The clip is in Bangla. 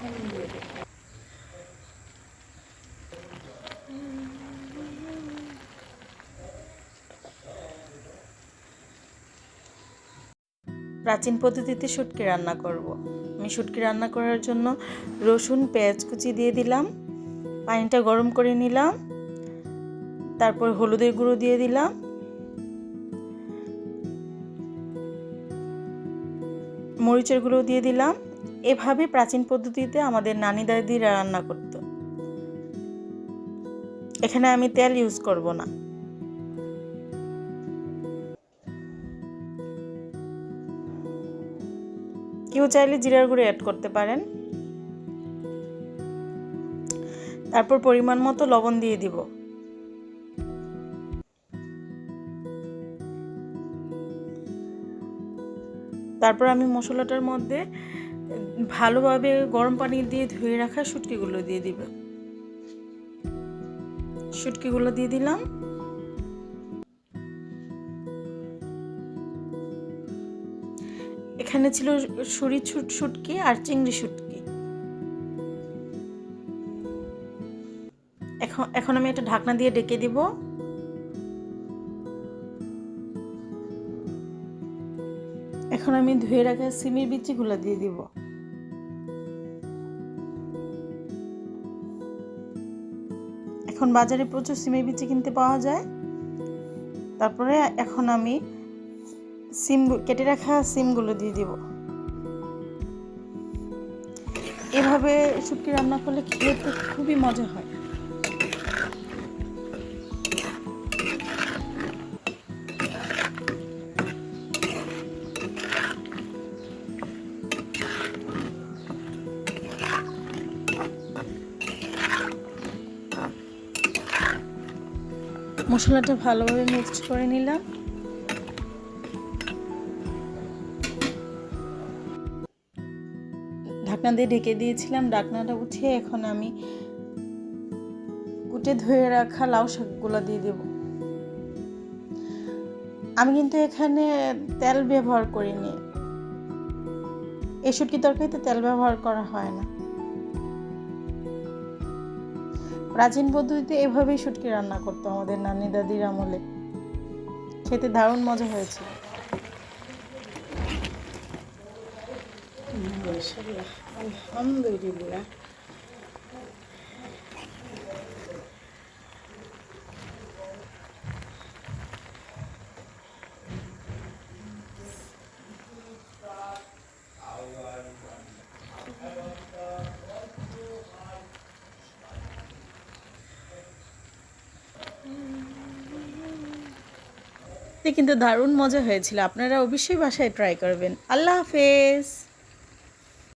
প্রাচীন পদ্ধতিতে শুটকি রান্না করব। আমি শুটকি রান্না করার জন্য রসুন পেঁয়াজ কুচি দিয়ে দিলাম, পানিটা গরম করে নিলাম, তারপর হলুদের গুঁড়ো দিয়ে দিলাম, মরিচের গুঁড়ো দিয়ে দিলাম। এভাবে প্রাচীন পদ্ধতিতে আমাদের নানি দাদিরা রান্না করত। এখানে আমি তেল ইউজ করব না। কেউ চাইলে জিরার গুঁড়ো অ্যাড করতে পারেন। তারপর পরিমাণ মতো লবণ দিয়ে দিব। তারপর আমি মশলাটার মধ্যে ভালোভাবে গরম পানি দিয়ে ধুয়ে রাখা শুটকিগুলো দিয়ে দিব। শুটকিগুলো দিয়ে দিলাম। এখানে ছিল সুরি শুটকি আর চিংড়ি শুটকি। এখন আমি একটা ঢাকনা দিয়ে ঢেকে দিব। এখন আমি ধুয়ে রাখা সিমের বিচিগুলো দিয়ে দিব। এখন বাজারে প্রচুর সিমের বিচি কিনতে পাওয়া যায়। তারপরে এখন আমি কেটে রাখা সিমগুলো দিয়ে দিব। এভাবে শুটকি রান্না করলে খেতে খুবই মজা হয়। মশলাটা ভালোভাবে মিক্সড করে নিলাম। ঢাকনা দিয়ে ঢেকে দিয়েছিলাম। ঢাকনাটা উঠিয়ে এখন আমি কুটে ধুয়ে রাখা লাউ শাকগুলো দিয়ে দেব। আমি কিন্তু এখানে তেল ব্যবহার করিনি। এই শুটকি তরকারিতে তেল ব্যবহার করা হয় না। প্রাচীন পদ্ধতিতে এভাবেই শুটকি রান্না করতো আমাদের নানি দাদির আমলে। খেতে দারুণ মজা হয়েছিল। আলহামদুলিল্লাহ। কিন্তু দারুণ মজা হয়েছিল। আপনারা অবশ্যই বাসায় ট্রাই করবেন। আল্লাহ হাফেজ।